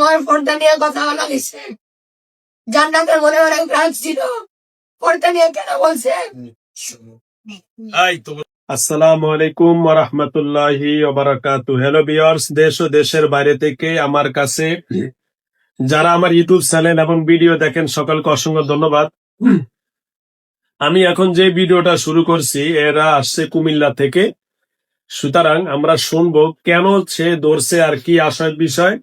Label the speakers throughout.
Speaker 1: আমার পর্দা নিয়ে কথা বলা হয়েছে, জান্নাতের মনে অনেক রাগ ছিল, পর্দা নিয়ে কেন বলছে?
Speaker 2: আসসালামু আলাইকুম ওয়া রাহমাতুল্লাহি ওয়া বারাকাতুহু। হ্যালো ভিউয়ার্স, দেশ ও দেশের বাইরে থেকে আমার কাছে যারা আমার ইউটিউব চ্যানেল এবং ভিডিও দেখেন সকলকে অসংখ্য ধন্যবাদ। আমি এখন যে ভিডিওটা শুরু করছি এরা আসছে কুমিল্লা থেকে। সুতরাং আমরা শুনবো কেন সে ধরছে আর কি আসার বিষয়,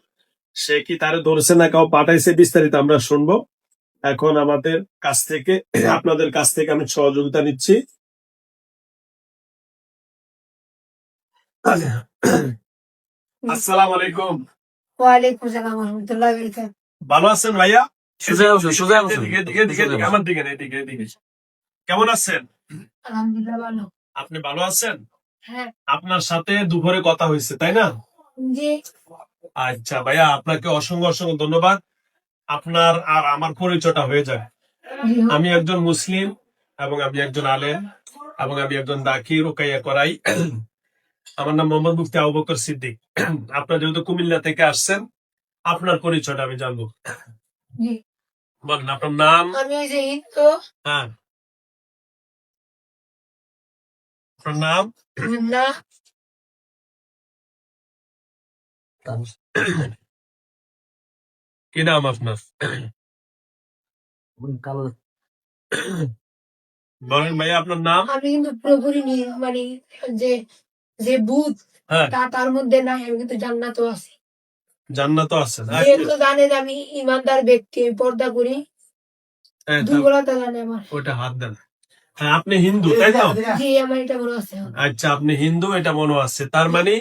Speaker 2: সে কি তারে ধরছে না কেউ পাঠাইছে, বিস্তারিত আমরা শুনবো। এখন আমাদের কাছ থেকে আপনাদের কাছ থেকে আমি সহযোগিতা নিচ্ছি। আসসালামু আলাইকুম।
Speaker 1: ওয়ালাইকুম সালাম রহমতুল্লাহ বরকাত।
Speaker 2: ভালো আছেন ভাইয়া?
Speaker 3: সোজা
Speaker 2: আমার দিকে না, এদিকে। কেমন আছেন?
Speaker 1: আলহামদুলিল্লাহ ভালো।
Speaker 2: আপনি ভালো আছেন?
Speaker 1: হ্যাঁ
Speaker 2: আপনার সাথে দুপুরে কথা হয়েছে তাই না?
Speaker 1: জি।
Speaker 2: আচ্ছা ভাইয়া, আপনাকে অসংখ্য অসংখ্য ধন্যবাদ। আপনার আর আমার পরিচয়টা হয়ে যায়। আমি একজন মুসলিম এবং আমি একজন আলেম এবং আমি একজন দাকি রুকাইয়া করাই। আমার নাম মোহাম্মদ মুফতি আবু বকর সিদ্দিক। আপনার যেহেতু কুমিল্লা থেকে আসছেন, আপনার পরিচয়টা আমি জানবো।
Speaker 1: জি।
Speaker 2: বলেন আপনার নাম।
Speaker 1: আমি ওই যে হিন্দু।
Speaker 2: হ্যাঁ, আপনার নাম।
Speaker 1: না
Speaker 2: কি নাম আপনার? বলেন ভাইয়া আপনার নাম।
Speaker 1: আমি কিন্তু পুরোপুরি মানে যে যে ভূত
Speaker 2: হ্যাঁ,
Speaker 1: তার মধ্যে নাই, আমি কিন্তু জান্নাতও আছি।
Speaker 2: জান্নাত আছেন।
Speaker 1: যেহেতু জানেন আমি ইমানদার ব্যক্তি, আমি পর্দা করি, দুর্বলতা জানে আমার।
Speaker 2: ওটা হাত দেন। হ্যাঁ, আপনি হিন্দু তাই তো?
Speaker 1: জি, আমার এটা মনে আছে।
Speaker 2: আচ্ছা, আপনি হিন্দু, এটা মনে আছে। তার মানে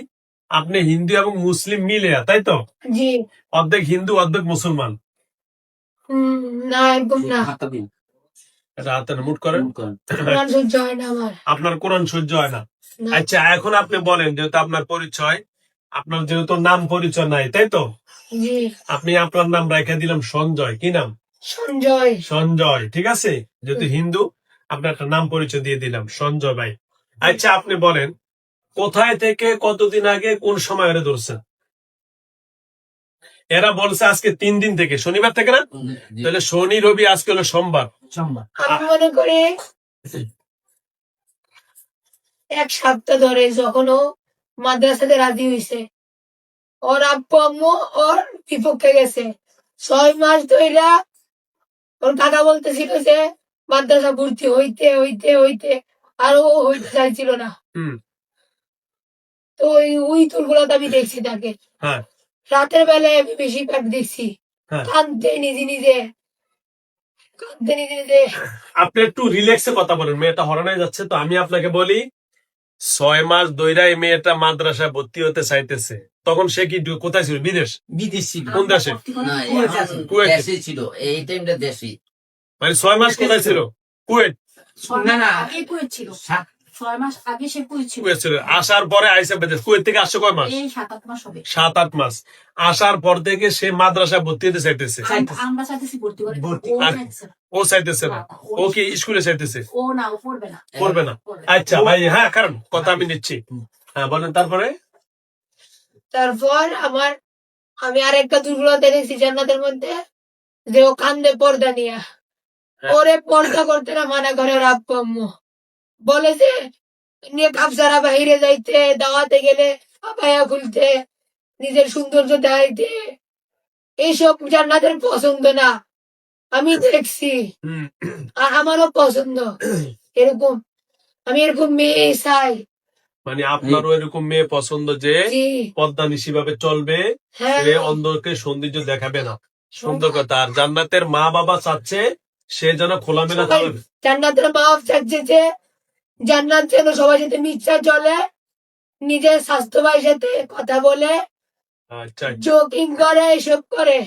Speaker 2: আপনি হিন্দু এবং মুসলিম মিলে, তাই তো?
Speaker 1: জি।
Speaker 2: অর্ধেক হিন্দু অর্ধেক মুসলমান।
Speaker 1: না একদম না।
Speaker 2: এটা হাতে মুট করেন।
Speaker 1: কোরআন সহ্য হয় না আমার।
Speaker 2: আপনার কোরআন সহ্য হয় না?
Speaker 1: না।
Speaker 2: আচ্ছা, এখন আপনি বলেন, যেহেতু আপনার পরিচয়, আপনার যেহেতু নাম পরিচয় নাই তাই তো,
Speaker 1: জি।
Speaker 2: আপনি আপনার নাম রেখে দিলাম সঞ্জয়। কি নাম?
Speaker 1: সঞ্জয়।
Speaker 2: সঞ্জয়, ঠিক আছে। যেহেতু হিন্দু, আপনার একটা নাম পরিচয় দিয়ে দিলাম সঞ্জয় ভাই। আচ্ছা, আপনি বলেন কোথায় থেকে কতদিন আগে কোন সময় এরা ধরছেন? এরা বলছে আজকে 3 দিন থেকে, শনিবার থেকে না? তাহলে শনি রবি, আজকে হলো সোমবার।
Speaker 1: আমি মনে করি 1 সপ্তাহ ধরে যখন ও মাদ্রাসাতে রাজি হয়েছে, ওর আব্বু আম্মু ওর বিপক্ষে গেছে। 6 মাস ধরে ওর কাকা বলতেছিল যে মাদ্রাসা ভর্তি হইতে হইতে হইতে, আর ও হইতে চাইছিল না। তো ওই তুলগুলাতে আমি দেখছি তাকে।
Speaker 2: হ্যাঁ,
Speaker 1: রাতের বেলায় আমি বেশিরভাগ দেখছি
Speaker 2: হ্যাঁ।
Speaker 1: কাঁদতে নিজে নিজে, কাঁদতে নিজে নিজে।
Speaker 2: আপনি একটু রিল্যাক্সে কথা বলেন, মেয়েটা হরানো যাচ্ছে তো। আমি আপনাকে বলি, 6 মাস ধরে এই মেয়েটা মাদ্রাসায় ভর্তি হতে চাইতেছে। তখন সে কি কোথায় ছিল?
Speaker 3: বিদেশ ছিল।
Speaker 2: কোন দেশে? কুয়েতে।
Speaker 3: দেশে ছিল এই টাইমটা দেশে।
Speaker 2: মানে 6 মাস কোথায় ছিল? কুয়েত।
Speaker 3: না না
Speaker 4: আগে কুয়েত ছিল। 6 মাস আগে সে কুয়েত ছিল।
Speaker 2: কুয়েত ছিল। আসার পরে আইসা বিদেশ। কুয়েত থেকে আসছে কয় মাস?
Speaker 4: এই 7-8 মাস হবে।
Speaker 2: 7-8 মাস। আসার পর থেকে সে মাদ্রাসায় ভর্তি হতে চাইতেছে।
Speaker 4: আমরা চাইতেছি ভর্তি করে।
Speaker 3: ভর্তি।
Speaker 4: ও
Speaker 2: আর
Speaker 4: চাইতেছে না।
Speaker 2: ও চাইতেছে না। ও কি স্কুলে চাইতেছে?
Speaker 4: ও না, ও পড়বে না।
Speaker 2: করবে না। আচ্ছা ভাই, হ্যাঁ, কারণ কথা আমি নিচ্ছি। হ্যাঁ, বলেন তারপরে।
Speaker 1: তারপর আমি আরেকটা দুর্বলতা দেখছি জান্নাতের মধ্যে, যে ও কান্দে পর্দা নিয়ে। ওরে পর্দা করতে না মানা করে ওর আব্বু আম্মু। বলে যে নিয়ে কাপসারা বাইরে যাইতে, দাওয়াতে গেলে আবায়া খুলতে, নিজের সৌন্দর্য দেখাইতে, এইসব জান্নাতের পছন্দ না। আমি দেখছি আর আমারও পছন্দ এরকম। আমি এরকম মেয়ে চাই।
Speaker 2: মানে আপনারও এরকম মেয়ে পছন্দ যে
Speaker 1: জি।
Speaker 2: পদ্মা নিশি ভাবে চলবে,
Speaker 1: হ্যাঁ।
Speaker 2: সে অন্ধকে সৌন্দর্য দেখাবে না। সুন্দর কথা। আর জান্নাতের মা বাবা চাচ্ছে সে যেন খোলামেলা
Speaker 1: সবাই
Speaker 2: চলবে।
Speaker 1: জান্নাতের মা বাপ চাচ্ছে যে জান্নাত যেন সবার সাথে মিথ্যা চলে, নিজের স্বাস্থ্য ভাইয়ের সাথে কথা বলে,
Speaker 2: আচ্ছা,
Speaker 1: জোকিং করে, এসব করে।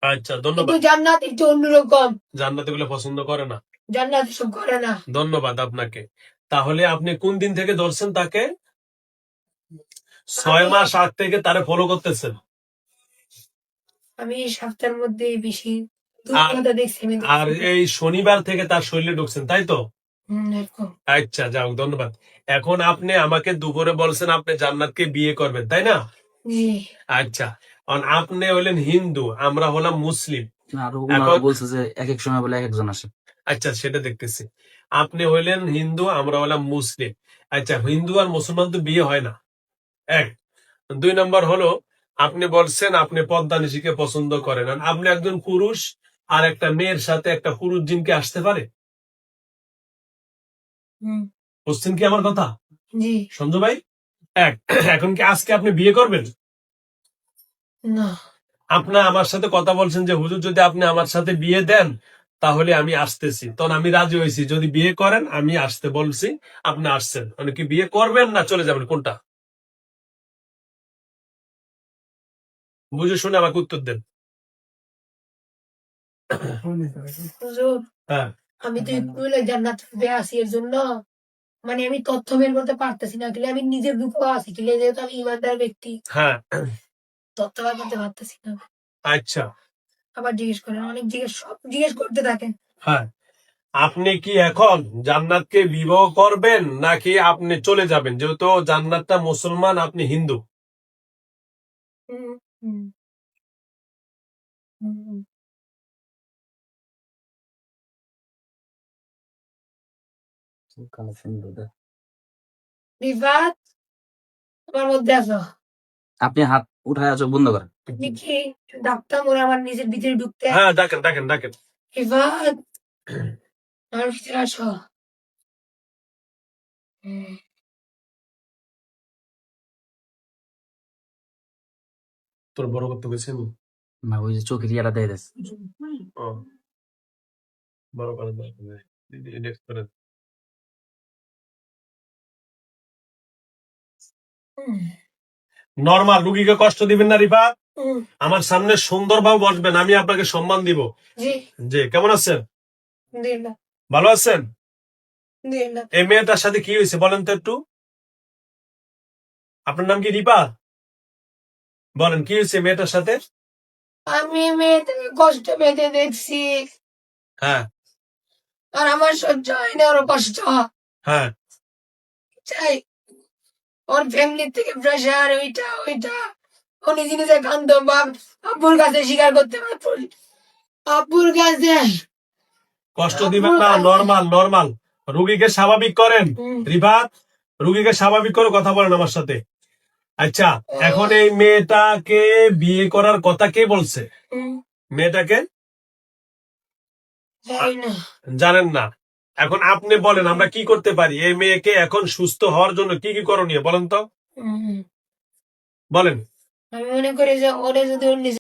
Speaker 2: আচ্ছা,
Speaker 1: কিন্তু
Speaker 2: ধন্যবাদ।
Speaker 1: জান্নাত একটু অন্যরকম।
Speaker 2: জান্নাত এগুলো পছন্দ করে না।
Speaker 1: জান্নাত এসব করে না।
Speaker 2: ধন্যবাদ আপনাকে। তাহলে আপনি কোন দিন থেকে ধরছেন তাকে? 6 মাস আগ থেকে তারে ফলো করতেছেন।
Speaker 1: আমি এই সপ্তাহের মধ্যে বেশি দুর্বলতা দেখছি।
Speaker 2: আর এই শনিবার থেকে তার শরীরে ঢুকছেন তাই তো?
Speaker 1: এরকম।
Speaker 2: আচ্ছা, যাও, ধন্যবাদ। এখন আপনি আমাকে দুপুরে বলছেন আপনি জান্নাতকে বিয়ে করবেন তাই না?
Speaker 1: জি।
Speaker 2: আচ্ছা, আর আপনি হলেন হিন্দু, আমরা হলাম মুসলিম।
Speaker 3: আরো
Speaker 2: এখন-
Speaker 3: বলছে যে এক এক সময় বলে এক একজন আসে।
Speaker 2: আচ্ছা, সেটা দেখতেছি। আপনি হইলেন হিন্দু, আমরা হলাম মুসলিম। আচ্ছা, হিন্দু আর মুসলমান তো বিয়ে হয় না, এক। 2 নম্বর হলো, আপনি বলছেন আপনি পদ্মা নিশিকে পছন্দ করেন, আর আপনি একজন পুরুষ আর একটা মেয়ের সাথে একটা পুরুষ জিনকে আসতে পারে?
Speaker 1: হুম,
Speaker 2: বুঝছেন কি আমার কথা
Speaker 1: জি,
Speaker 2: সঞ্জু ভাই? এক, এখন কি আজকে আপনি বিয়ে করবেন?
Speaker 1: না,
Speaker 2: আপনার আমার সাথে কথা বলছেন যে হুজুর যদি আপনি আমার সাথে বিয়ে দেন তাহলে আমি আসতেছি, তখন আমি রাজি হয়েছি। যদি বিয়ে করেন আমি আসতে বলছি, আপনি আসছেন, মানে কি বিয়ে করবেন না চলে যাবেন, কোনটা? বুঝে শুনে আমাকে উত্তর দেন।
Speaker 1: হুজুর,
Speaker 2: হ্যাঁ,
Speaker 1: আমি তো একটু জান্নাত আছি এর জন্য, মানে আমি তথ্য বের করতে পারতেছি না, কিন্তু আমি নিজের দুঃখ আছি, কিন্তু যেহেতু আমি ইমানদার ব্যক্তি,
Speaker 2: হ্যাঁ,
Speaker 1: তথ্য বের করতে পারতেছি না।
Speaker 2: আচ্ছা,
Speaker 1: আবার জিজ্ঞেস করেন, অনেক সব জিজ্ঞেস করতে থাকেন।
Speaker 2: হ্যাঁ। আপনি কি এখন জান্নাতকে বিবাহ করবেন নাকি আপনি চলে যাবেন, যেহেতু জান্নাতটা মুসলমান, আপনি হিন্দু?
Speaker 1: হুম, হুম, হুম। রিফাত, আমার মধ্যে আছো।
Speaker 3: আপনি হাত উঠায় চোখ বন্ধ করেন।
Speaker 1: আপনি কি ডাক্তার মোড়ে আমার নিজের ভিতরে ঢুকতে?
Speaker 2: হ্যাঁ, ডাকেন ডাকেন ডাকেন।
Speaker 1: রিফাত, আমার ভিতরে আসো। হুম,
Speaker 2: তোর বড় করতে গেছেন?
Speaker 3: না, ওই যে চোখের ইয়াটা দিয়ে দিচ্ছে।
Speaker 2: ও, বড় করে দরকার নেই। edit করে দেন।
Speaker 1: হুম,
Speaker 2: নরমাল, রুগীকে কষ্ট দিবেন না রিফাত।
Speaker 1: হুম,
Speaker 2: আমার সামনে সুন্দরভাবে বসবেন, আমি আপনাকে সম্মান দিব।
Speaker 1: জি,
Speaker 2: জি, কেমন আছেন?
Speaker 1: দিল্লা,
Speaker 2: ভালো আছেন?
Speaker 1: দিল্লা।
Speaker 2: এই মেয়েটার সাথে কি হয়েছে বলেন তো একটু। আপনার নাম কি রিপা? বলেন কি হয়েছে মেয়েটার সাথে?
Speaker 1: আমি মেয়েটাকে কষ্ট পেতে দেখছি,
Speaker 2: হ্যাঁ,
Speaker 1: আর আমার সহ্য হয় না, ওর কষ্ট।
Speaker 2: হ্যাঁ,
Speaker 1: চাই ওর ফ্যামিলি থেকে প্রেশার, ওইটা ওইটা, উনি জিনিসে কান্ত বাপ, আব্বুর কাছে স্বীকার করতে পারত, আব্বুর কাছে।
Speaker 2: কষ্ট দিবেন না, নরমাল নরমাল। রুগীকে স্বাভাবিক করেন।
Speaker 1: হুম,
Speaker 2: রিফাত, রুগীকে স্বাভাবিক করে কথা বলেন আমার সাথে। আচ্ছা, এখন এই মেয়েটাকে বিয়ে করার কথা কে বলছে?
Speaker 1: হুম,
Speaker 2: মেয়েটাকে
Speaker 1: জানি না।
Speaker 2: জানেন না? এখন আপনি বলেন আমরা কি করতে পারি এই মেয়েকে এখন সুস্থ হওয়ার জন্য, কি কি করণীয় বলেন তো,
Speaker 1: হুম,
Speaker 2: বলেন।
Speaker 1: আমি মনে করি যে ওরে যদি ওর নিজের